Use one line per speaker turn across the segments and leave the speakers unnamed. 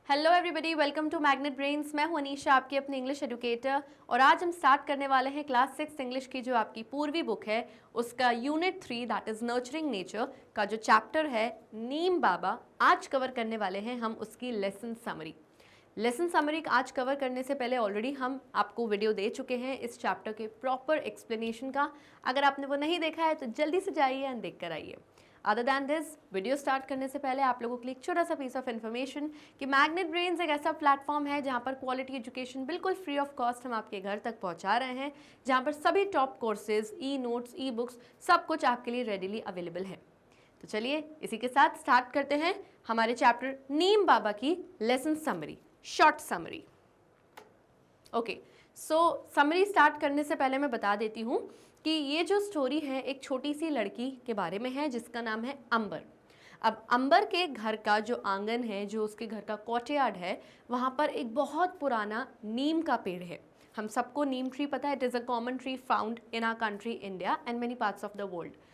Hello everybody, welcome to Magnet Brains. मैं हूं अनीशा, आपकी अपनी इंग्लिश एजुकेटर। और आज हम स्टार्ट करने वाले हैं क्लास 6 इंग्लिश की जो आपकी पूर्वी बुक है उसका unit 3 that is nurturing nature का जो चैप्टर है नीम बाबा। आज कवर करने वाले हैं हम उसकी लेसन समरी। लेसन समरी आज कवर करने से पहले ऑलरेडी हम आपको वीडियो दे चुके हैं इस चैप्टर के प्रॉपर एक्सप्लेनेशन का। अगर आपने वो नहीं देखा है तो जल्दी से जाइए एंड देख कर आइए। Other than this, video start करने से पहले आप लोगों के लिए एक छोटा सा पीस ऑफ इन्फॉर्मेशन कि मैग्नेट ब्रेन्स एक ऐसा प्लेटफॉर्म है जहां पर क्वालिटी एजुकेशन बिल्कुल फ्री ऑफ कॉस्ट हम आपके घर तक पहुंचा रहे हैं, जहां पर सभी top courses, e notes, e books सब कुछ आपके लिए रेडिली अवेलेबल है। तो चलिए इसी के साथ स्टार्ट करते हैं हमारे चैप्टर नीम बाबा की lesson summary, short summary. Okay, सो समरी स्टार्ट करने से पहले मैं बता देती हूँ कि ये जो स्टोरी है एक छोटी सी लड़की के बारे में है जिसका नाम है अंबर। अब अंबर के घर का जो आंगन है, जो उसके घर का कोर्टयार्ड है, वहाँ पर एक बहुत पुराना नीम का पेड़ है। हम सबको नीम ट्री पता है, it is a common tree found in our country India and many parts of the world.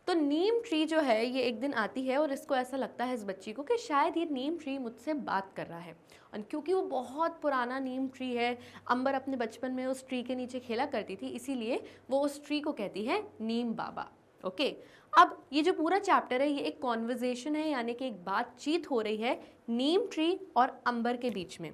तो नीम ट्री जो है ये एक दिन आती है और इसको ऐसा लगता है इस बच्ची को कि शायद ये नीम ट्री मुझसे बात कर रहा है। और क्योंकि वो बहुत पुराना नीम ट्री है, अंबर अपने बचपन में उस ट्री के नीचे खेला करती थी, इसीलिए वो उस ट्री को कहती है नीम बाबा। ओके, अब ये जो पूरा चैप्टर है ये एक कॉन्वर्जेशन है, यानी कि एक बातचीत हो रही है नीम ट्री और अंबर के बीच में,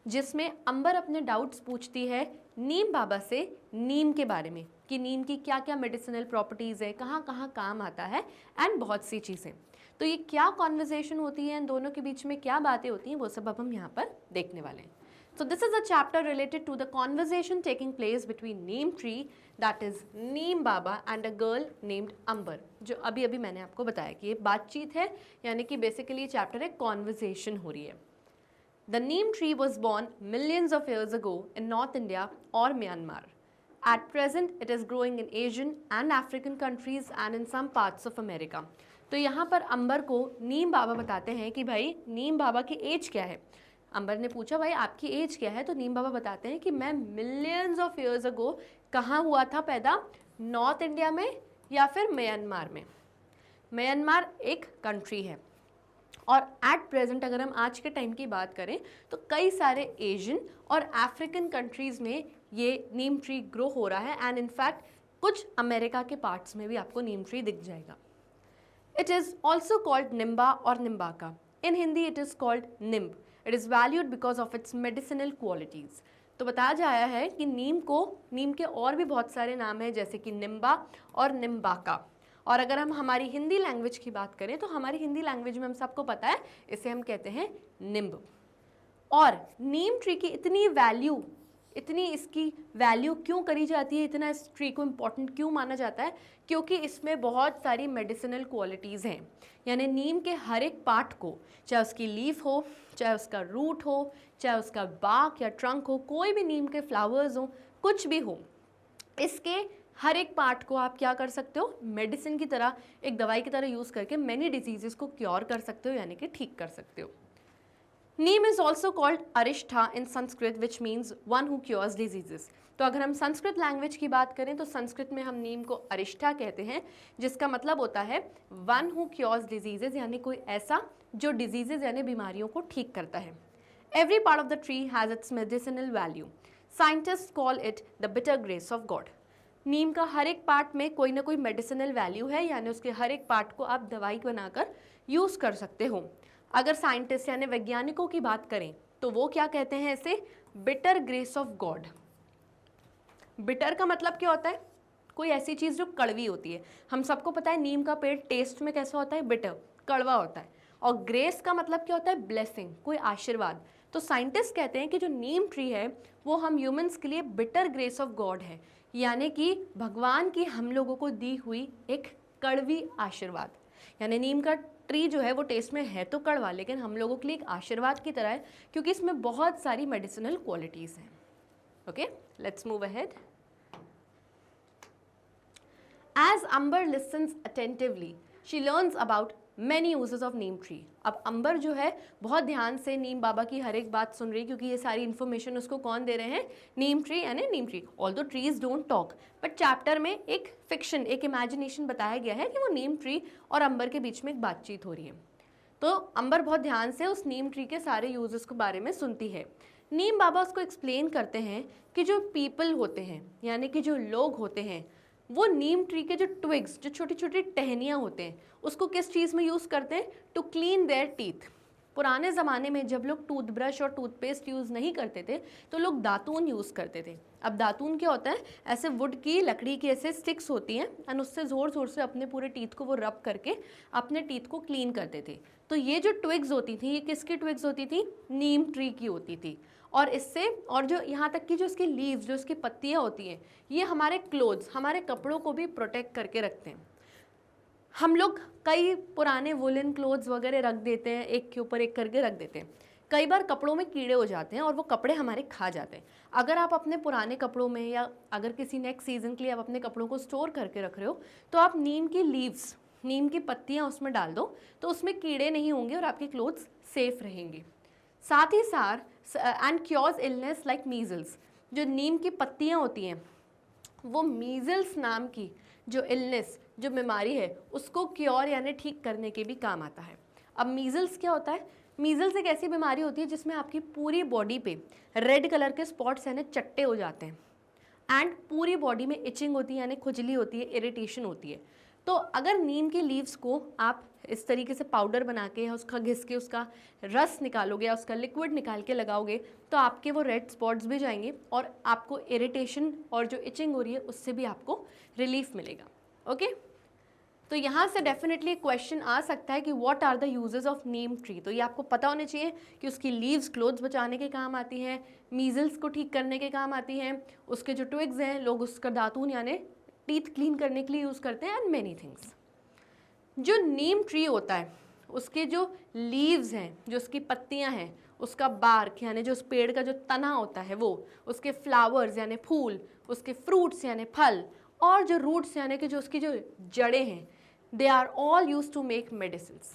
जिसमें अंबर अपने डाउट्स पूछती है नीम बाबा से नीम के बारे में कि नीम की क्या क्या मेडिसिनल प्रॉपर्टीज़ है, कहाँ कहाँ काम आता है एंड बहुत सी चीज़ें। तो ये क्या कॉन्वर्जेशन होती है, इन दोनों के बीच में क्या बातें होती हैं, वो सब अब हम यहाँ पर देखने वाले हैं। So this is a chapter related to the conversation taking place between neem tree, that is neem baba, and a girl named Amber, जो अभी अभी मैंने आपको बताया कि ये बातचीत है, यानी कि बेसिकली चैप्टर एक कॉन्वर्जेशन हो रही है। The neem tree was born millions of years ago in North India or Myanmar. At present, it is growing in Asian and African countries and in some parts of America. तो यहाँ पर अंबर को नीम बाबा बताते हैं कि भाई नीम बाबा की एज क्या है। अंबर ने पूछा भाई आपकी एज क्या है, तो नीम बाबा बताते हैं कि मैं मिलियंस ऑफ ईयर्स अगो कहाँ हुआ था पैदा, नॉर्थ इंडिया में या फिर म्यांमार में। म्यांमार एक कंट्री है और एट प्रेजेंट अगर हम आज के टाइम की बात करें तो कई सारे एशियन और अफ्रीकन कंट्रीज़ में ये नीम ट्री ग्रो हो रहा है एंड इनफैक्ट कुछ अमेरिका के पार्ट्स में भी आपको नीम ट्री दिख जाएगा। It is also called nimba और nimbaka. In Hindi it is called nimb. It is valued because of its medicinal qualities. तो बताया जाया है कि नीम के और भी बहुत सारे नाम हैं, जैसे कि निम्बा और निम्बाका। और अगर हम हमारी हिंदी लैंग्वेज की बात करें तो हमारी हिंदी लैंग्वेज में हम सबको पता है इसे हम कहते हैं निम्ब। और नीम ट्री की इतनी इसकी वैल्यू क्यों करी जाती है, इतना इस ट्री को इम्पॉर्टेंट क्यों माना जाता है, क्योंकि इसमें बहुत सारी मेडिसिनल क्वालिटीज़ हैं। यानी नीम के हर एक पार्ट को, चाहे उसकी लीफ हो, चाहे उसका रूट हो, चाहे उसका बाक या ट्रंक हो, कोई भी नीम के फ्लावर्स हो, कुछ भी हो, इसके हर एक पार्ट को आप क्या कर सकते हो, मेडिसिन की तरह, एक दवाई की तरह यूज़ करके मैनी डिजीजेस को क्योर कर सकते हो, यानी कि ठीक कर सकते हो। Neem is also called arishtha in Sanskrit which means one who cures diseases. तो अगर हम संस्कृत लैंग्वेज की बात करें तो संस्कृत में हम नीम को अरिष्ठा कहते हैं, जिसका मतलब होता है वन हु क्योर्स डिजीजेस, यानी कोई ऐसा जो डिजीजेज यानी बीमारियों को ठीक करता है। Every part of the tree has its medicinal value. Scientist call it the bitter grace of God. नीम का हर एक पार्ट में कोई ना कोई मेडिसिनल वैल्यू है, यानी उसके हर एक पार्ट को आप दवाई बनाकर यूज़ कर सकते हो। अगर साइंटिस्ट यानी वैज्ञानिकों की बात करें तो वो क्या कहते हैं इसे, bitter grace of God. Bitter का मतलब क्या होता है, कोई ऐसी चीज़ जो कड़वी होती है। हम सबको पता है नीम का पेड़ टेस्ट में कैसा होता है, बिटर, कड़वा होता है। और ग्रेस का मतलब क्या होता है, ब्लेसिंग, कोई आशीर्वाद। तो साइंटिस्ट कहते हैं कि जो नीम ट्री है वो हम ह्यूमंस के लिए बिटर ग्रेस ऑफ गॉड है, यानी कि भगवान की हम लोगों को दी हुई एक कड़वी आशीर्वाद। यानी नीम का ट्री जो है वो टेस्ट में है तो कड़वा, लेकिन हम लोगों के लिए एक आशीर्वाद की तरह है, क्योंकि इसमें बहुत सारी मेडिसिनल क्वालिटीज़ हैं। Okay, let's move ahead. As Amber listens attentively she learns about many uses of neem tree. अब अंबर जो है बहुत ध्यान से नीम बाबा की हर एक बात सुन रही है, क्योंकि ये सारी इन्फॉर्मेशन उसको कौन दे रहे हैं, नीम ट्री, यानी neem tree. Although trees don't talk, but chapter में एक फिक्शन, एक इमेजिनेशन बताया गया है कि वो नीम ट्री और अंबर के बीच में एक बातचीत हो रही है। तो अंबर बहुत ध्यान से उस नीम ट्री के सारे यूजेस के बारे में सुनती है। नीम बाबा उसको एक्सप्लेन करते हैं कि जो पीपल होते हैं यानी कि जो लोग होते हैं वो नीम ट्री के जो ट्विग्स, जो छोटी छोटी टहनियाँ होते हैं, उसको किस चीज़ में यूज़ करते हैं? To clean their teeth. पुराने ज़माने में जब लोग टूथब्रश और टूथपेस्ट यूज़ नहीं करते थे तो लोग दातून यूज़ करते थे। अब दातून क्या होता है? ऐसे वुड की, लकड़ी की ऐसे स्टिक्स होती हैं एंड उससे ज़ोर ज़ोर से अपने पूरे टीथ को वो रब करके अपने टीथ को क्लीन करते थे। तो ये जो ट्विग्स होती थी, ये किसकी ट्विग्स होती थी? नीम ट्री की होती थी। और इससे, और जो यहाँ तक कि जो इसकी लीव्स, जो इसकी पत्तियाँ होती हैं, ये हमारे क्लोथ्स, हमारे कपड़ों को भी प्रोटेक्ट करके रखते हैं। हम लोग कई पुराने वुलन क्लोथ्स वगैरह रख देते हैं, एक के ऊपर एक करके रख देते हैं। कई बार कपड़ों में कीड़े हो जाते हैं और वो कपड़े हमारे खा जाते हैं। अगर आप अपने पुराने कपड़ों में या अगर किसी नेक्स्ट सीज़न के लिए आप अपने कपड़ों को स्टोर करके रख रहे हो तो आप नीम की लीव्स, नीम की पत्तियाँ उसमें डाल दो तो उसमें कीड़े नहीं होंगे और आपके क्लोथ्स सेफ रहेंगे। साथ ही साथ and cures illness like measles. जो नीम की पत्तियाँ होती हैं वो मीजल्स नाम की जो इलनेस, जो बीमारी है, उसको क्योर यानी ठीक करने के भी काम आता है। अब मीजल्स क्या होता है? मीजल्स एक ऐसी बीमारी होती है जिसमें आपकी पूरी बॉडी पे रेड कलर के स्पॉट्स यानी चट्टे हो जाते हैं एंड पूरी बॉडी में इचिंग होती है यानी खुजली होती है, इरिटेशन होती है। तो अगर नीम के लीव्स को आप इस तरीके से पाउडर बना के या उसका घिस के उसका रस निकालोगे या उसका लिक्विड निकाल के लगाओगे तो आपके वो रेड स्पॉट्स भी जाएंगे और आपको इरिटेशन और जो इचिंग हो रही है उससे भी आपको रिलीफ मिलेगा। ओके, तो यहाँ से डेफिनेटली क्वेश्चन आ सकता है कि what are the uses of neem tree. तो ये आपको पता होने चाहिए कि उसकी लीव्स क्लोथ्स बचाने के काम आती हैं, मीजल्स को ठीक करने के काम आती हैं, उसके जो ट्विग्स हैं लोग उसका दातून यानी टीथ क्लीन करने के लिए यूज़ करते हैं एंड मेनी थिंग्स। जो नीम ट्री होता है उसके जो लीव्स हैं, जो उसकी पत्तियां हैं, उसका बार्क यानी जो उस पेड़ का जो तना होता है वो, उसके फ्लावर्स यानी फूल, उसके फ्रूट्स यानी फल और जो रूट्स यानी कि जो उसकी जो जड़ें हैं, they are all use to make medicines.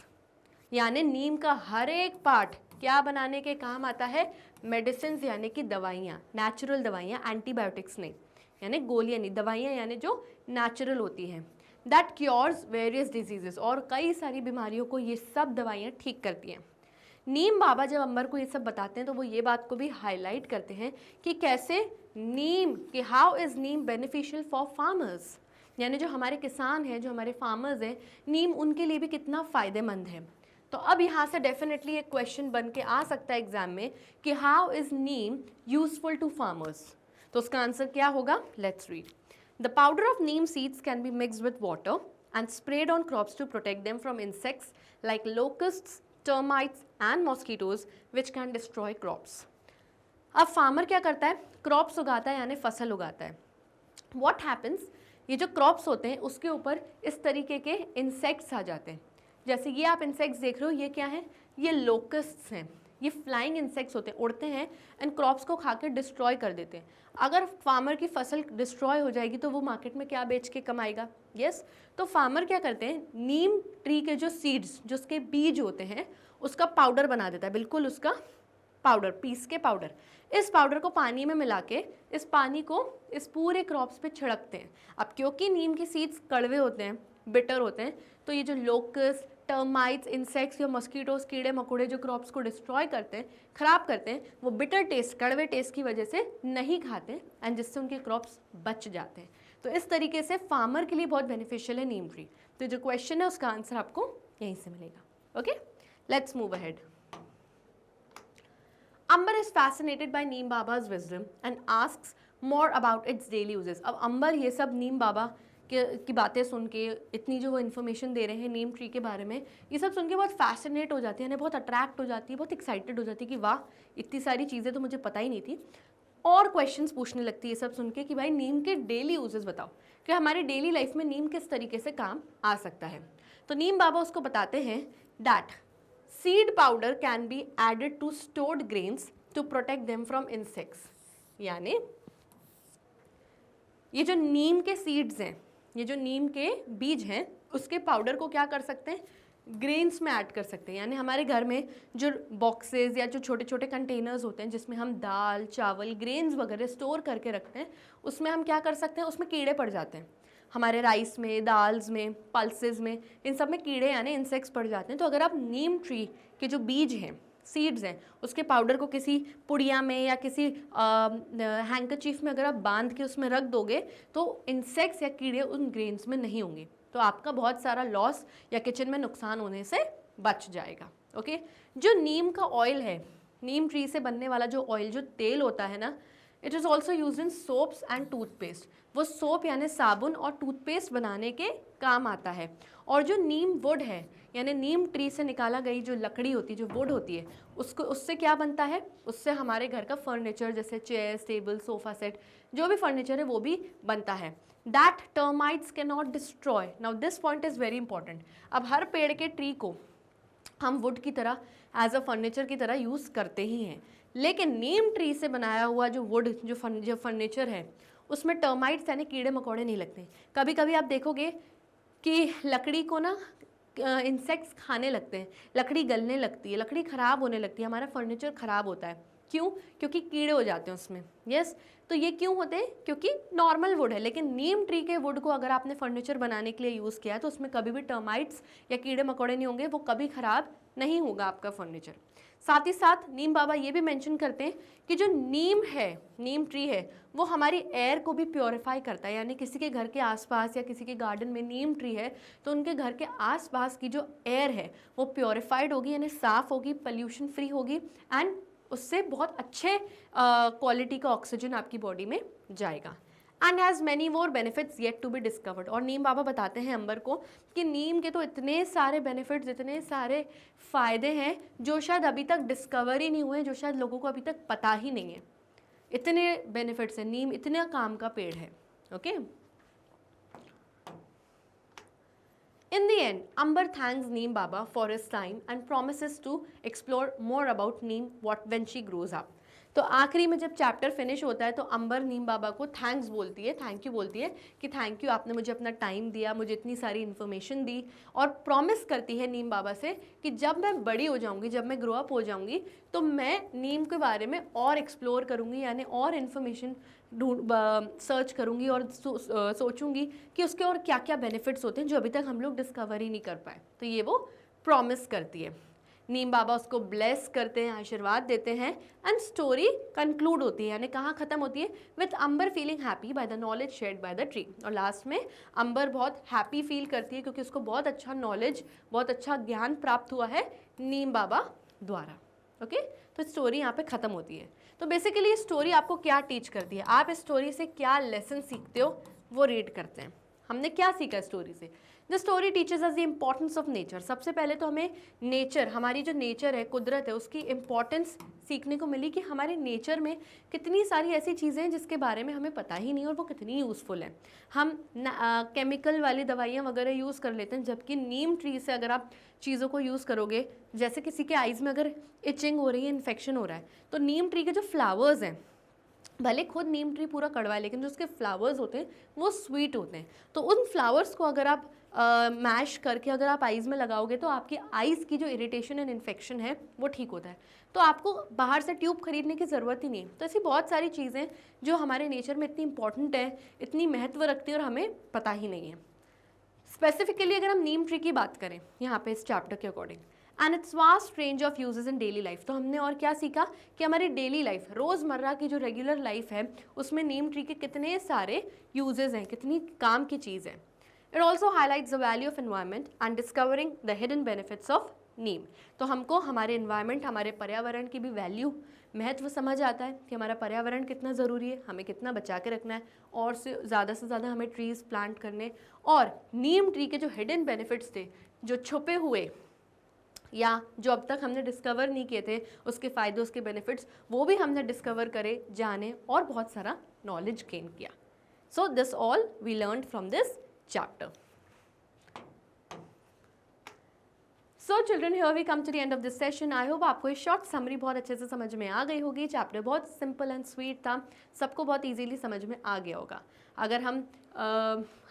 यानी नीम का हर एक पार्ट क्या बनाने के काम आता है? मेडिसिन्स यानी कि दवाइयाँ, नेचुरल दवाइयाँ, एंटीबायोटिक्स नहीं, यानी गोलियाँ नहीं, दवाइयाँ यानी जो नेचुरल होती हैं। दैट क्योर्स वेरियस डिजीजेस, और कई सारी बीमारियों को ये सब दवाइयाँ ठीक करती हैं। नीम बाबा जब अंबर को ये सब बताते हैं तो वो ये बात को भी हाईलाइट करते हैं कि कैसे नीम, कि how is Neem beneficial for farmers, यानी जो हमारे किसान हैं, जो हमारे फार्मर्स हैं, नीम उनके लिए भी कितना फ़ायदेमंद है। तो अब यहाँ से डेफिनेटली एक क्वेश्चन बन के आ सकता है एग्जाम में कि how is neem useful to farmers. तो उसका आंसर क्या होगा? Let's read. The powder of neem seeds can be mixed with water and sprayed on crops to protect them from insects like locusts, termites and mosquitoes which can destroy crops. अब farmer क्या करता है? Crops उगाता है यानी फसल उगाता है। What happens? ये जो क्रॉप्स होते हैं उसके ऊपर इस तरीके के इंसेक्ट्स आ जाते हैं। जैसे ये आप इंसेक्ट्स देख रहे हो, ये क्या है? ये लोकस्ट्स हैं। ये फ्लाइंग इंसेक्ट्स होते हैं, उड़ते हैं एंड क्रॉप्स को खा के डिस्ट्रॉय कर देते हैं। अगर फार्मर की फसल डिस्ट्रॉय हो जाएगी तो वो मार्केट में क्या बेच के कमाएगा? यस, तो फार्मर क्या करते हैं? नीम ट्री के जो सीड्स, जो उसके बीज होते हैं, उसका पाउडर बना देता है, बिल्कुल उसका पाउडर, पीस के पाउडर। इस पाउडर को पानी में मिला के इस पानी को इस पूरे क्रॉप्स पे छिड़कते हैं। अब क्योंकि नीम के सीड्स कड़वे होते हैं, बिटर होते हैं, तो ये जो लोकस, टर्माइट्स, इंसेक्ट्स या मस्कीटोस, कीड़े मकोड़े जो क्रॉप्स को डिस्ट्रॉय करते हैं, ख़राब करते हैं, वो बिटर टेस्ट, कड़वे टेस्ट की वजह से नहीं खाते एंड जिससे उनके क्रॉप्स बच जाते हैं। तो इस तरीके से फार्मर के लिए बहुत बेनिफिशियल है नीम ट्री। तो जो क्वेश्चन है उसका आंसर आपको यहीं से मिलेगा। Okay, let's move ahead. Amber is fascinated by Neem Baba's wisdom and asks more about its daily uses. अब अंबर ये सब नीम बाबा की बातें सुन के, इतनी जो वो इन्फॉर्मेशन दे रहे हैं नीम ट्री के बारे में, ये सब सुन के बहुत फैसिनेट हो जाती है, बहुत अट्रैक्ट हो जाती है, बहुत एक्साइटेड हो जाती है कि वाह, इतनी सारी चीज़ें तो मुझे पता ही नहीं थी। और क्वेश्चंस पूछने लगती है सब सुन के कि भाई नीम के डेली यूजेस बताओ कि हमारी डेली लाइफ में नीम किस तरीके से काम आ सकता है। तो नीम बाबा उसको बताते हैं that seed powder can be added to stored grains to protect them from insects। यानी ये जो नीम के सीड्स हैं, ये जो नीम के बीज हैं, उसके पाउडर को क्या कर सकते हैं? ग्रेन्स में ऐड कर सकते हैं। यानी हमारे घर में जो बॉक्सेस या जो छोटे छोटे कंटेनर्स होते हैं जिसमें हम दाल, चावल, ग्रेन्स वगैरह स्टोर करके रखते हैं, उसमें हम क्या कर सकते हैं? उसमें कीड़े पड़ जाते हैं। हमारे राइस में, दाल्स में, पल्सेस में, इन सब में कीड़े यानी इंसेक्ट्स पड़ जाते हैं। तो अगर आप नीम ट्री के जो बीज हैं, सीड्स हैं, उसके पाउडर को किसी पुड़िया में या किसी हैंकरचीफ में अगर आप बांध के उसमें रख दोगे तो इंसेक्ट्स या कीड़े उन ग्रेन्स में नहीं होंगे, तो आपका बहुत सारा लॉस या किचन में नुकसान होने से बच जाएगा। ओके, जो नीम का ऑयल है, नीम ट्री से बनने वाला जो ऑयल, जो तेल होता है ना, it is also use in soaps and toothpaste. वो सोप यानी साबुन और टूथपेस्ट बनाने के काम आता है। और जो नीम वुड है यानी नीम ट्री से निकाला गई जो लकड़ी होती है, जो वुड होती है, उससे क्या बनता है, उससे हमारे घर का फर्नीचर जैसे चेयर्स, टेबल, सोफा सेट, जो भी फर्नीचर है वो भी बनता है। That termites can not destroy. Now this point is very important. अब हर पेड़ के ट्री को हम वुड की तरह एज अ फर्नीचर की तरह यूज़ करते ही हैं, लेकिन नीम ट्री से बनाया हुआ जो वुड, जो फर्नीचर है, उसमें टर्माइट्स यानी कीड़े मकोड़े नहीं लगते। कभी कभी आप देखोगे कि लकड़ी को ना इंसेक्ट्स खाने लगते हैं, लकड़ी गलने लगती है, लकड़ी ख़राब होने लगती है, हमारा फर्नीचर ख़राब होता है। क्यों? क्योंकि कीड़े हो जाते हैं उसमें। यस, तो ये क्यों होते हैं? क्योंकि नॉर्मल वुड है, लेकिन नीम ट्री के वुड को अगर आपने फर्नीचर बनाने के लिए यूज़ किया है तो उसमें कभी भी टर्माइट्स या कीड़े मकोड़े नहीं होंगे, वो कभी ख़राब नहीं होगा आपका फर्नीचर। साथ ही साथ नीम बाबा ये भी मेंशन करते हैं कि जो नीम है, नीम ट्री है, वो हमारी एयर को भी प्योरीफाई करता है। यानी किसी के घर के आसपास या किसी के गार्डन में नीम ट्री है तो उनके घर के आसपास की जो एयर है वो प्योरीफाइड होगी, यानी साफ़ होगी, पोल्यूशन फ्री होगी, एंड उससे बहुत अच्छे क्वालिटी का ऑक्सीजन आपकी बॉडी में जाएगा। And has many more benefits yet to be discovered. और नीम बाबा बताते हैं अंबर को कि नीम के तो इतने सारे बेनिफिट्स, इतने सारे फ़ायदे हैं जो शायद अभी तक डिस्कवर ही नहीं हुए, जो शायद लोगों को अभी तक पता ही नहीं है। इतने बेनिफिट्स हैं, नीम इतने काम का पेड़ है। Okay, In the end, Amber thanks Neem Baba for his time and promises to explore more about Neem when she grows up. तो आखिरी में जब चैप्टर फिनिश होता है तो अंबर नीम बाबा को थैंक्स बोलती है, थैंक यू बोलती है कि थैंक यू, आपने मुझे अपना टाइम दिया, मुझे इतनी सारी इन्फॉर्मेशन दी, और प्रॉमिस करती है नीम बाबा से कि जब मैं बड़ी हो जाऊंगी, जब मैं ग्रो अप हो जाऊंगी, तो मैं नीम के बारे में और एक्सप्लोर करूंगी, यानी और इन्फॉर्मेशन सर्च करूंगी और सोचूंगी कि उसके और क्या क्या बेनिफिट्स होते हैं जो अभी तक हम लोग डिस्कवर ही नहीं कर पाए। तो ये वो प्रॉमिस करती है। नीम बाबा उसको ब्लेस करते हैं, आशीर्वाद देते हैं, एंड स्टोरी कंक्लूड होती है, यानी कहाँ ख़त्म होती है, with Amber feeling happy by the knowledge shared by the tree. और लास्ट में अंबर बहुत हैप्पी फील करती है क्योंकि उसको बहुत अच्छा नॉलेज, बहुत अच्छा ज्ञान प्राप्त हुआ है नीम बाबा द्वारा। ओके, तो स्टोरी यहाँ पे ख़त्म होती है। तो बेसिकली ये स्टोरी आपको क्या टीच करती है, आप इस स्टोरी से क्या लेसन सीखते हो, वो रीड करते हैं। हमने क्या सीखा स्टोरी से? The story teachers us the importance of nature. सबसे पहले तो हमें नेचर, हमारी जो नेचर है, कुदरत है, उसकी इम्पॉर्टेंस सीखने को मिली कि हमारे नेचर में कितनी सारी ऐसी चीज़ें हैं जिसके बारे में हमें पता ही नहीं और वो कितनी यूज़फुल है। हम केमिकल वाली दवाइयाँ वगैरह यूज़ कर लेते हैं, जबकि नीम ट्री से अगर आप चीज़ों को यूज़ करोगे, जैसे किसी के आइज़ में अगर इचिंग हो रही है, इन्फेक्शन हो रहा है, तो नीम ट्री के जो फ्लावर्स हैं, भले खुद नीम ट्री पूरा कड़वा है, लेकिन जो उसके फ्लावर्स होते हैं वो स्वीट होते हैं। तो उन फ्लावर्स को अगर आप मैश करके अगर आप आइज़ में लगाओगे तो आपकी आइज़ की जो इरिटेशन एंड इन्फेक्शन है वो ठीक होता है। तो आपको बाहर से ट्यूब खरीदने की ज़रूरत ही नहीं। तो ऐसी बहुत सारी चीज़ें जो हमारे नेचर में इतनी इंपॉर्टेंट है, इतनी महत्व रखती है और हमें पता ही नहीं है। स्पेसिफिकली अगर हम नीम ट्री की बात करें यहाँ पे इस चैप्टर के according, and its vast range of uses in daily life, तो हमने और क्या सीखा कि हमारी डेली लाइफ, रोज़मर्रा की जो रेगुलर लाइफ है, उसमें नीम ट्री के कितने सारे यूजेस हैं, कितनी काम की चीज़ है। It also highlights the value of environment and discovering the hidden benefits of neem. तो हमको हमारे एनवायरनमेंट, हमारे पर्यावरण की भी वैल्यू, महत्व समझ आता है कि हमारा पर्यावरण कितना ज़रूरी है, हमें कितना बचा के रखना है, और से ज़्यादा हमें ट्रीज़ प्लांट करने, और नीम ट्री के जो हिडन बेनिफिट्स थे, जो छुपे हुए या जो अब तक हमने डिस्कवर नहीं किए थे, उसके फ़ायदे, उसके बेनिफिट्स, वो भी हमने डिस्कवर करे, जाने और बहुत सारा नॉलेज गेन किया। So this all we learn from this chapter. So children, here we come to the end of this session. I hope आपको ये शॉर्ट समरी बहुत अच्छे से समझ में आ गई होगी। चैप्टर बहुत सिंपल एंड स्वीट था, सबको बहुत इजीली समझ में आ गया होगा। अगर हम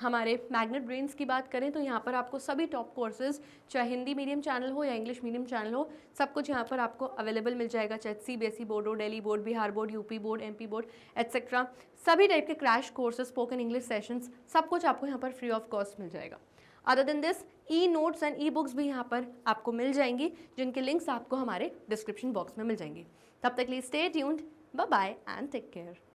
हमारे मैग्नेट ब्रेन्स की बात करें तो यहाँ पर आपको सभी टॉप कोर्सेज, चाहे हिंदी मीडियम चैनल हो या इंग्लिश मीडियम चैनल हो, सब कुछ यहाँ पर आपको अवेलेबल मिल जाएगा। चाहे CBSE बोर्ड हो, Delhi board, Bihar board, UP board, MP board etcetera, सभी टाइप के crash courses, spoken English sessions, सब कुछ आपको यहाँ पर फ्री ऑफ कॉस्ट मिल जाएगा। Other than this, e notes and e books भी यहाँ पर आपको मिल जाएंगी, जिनके लिंक्स आपको हमारे डिस्क्रिप्शन बॉक्स में मिल जाएंगी। तब तक के लिए stay tuned, bye bye and take care.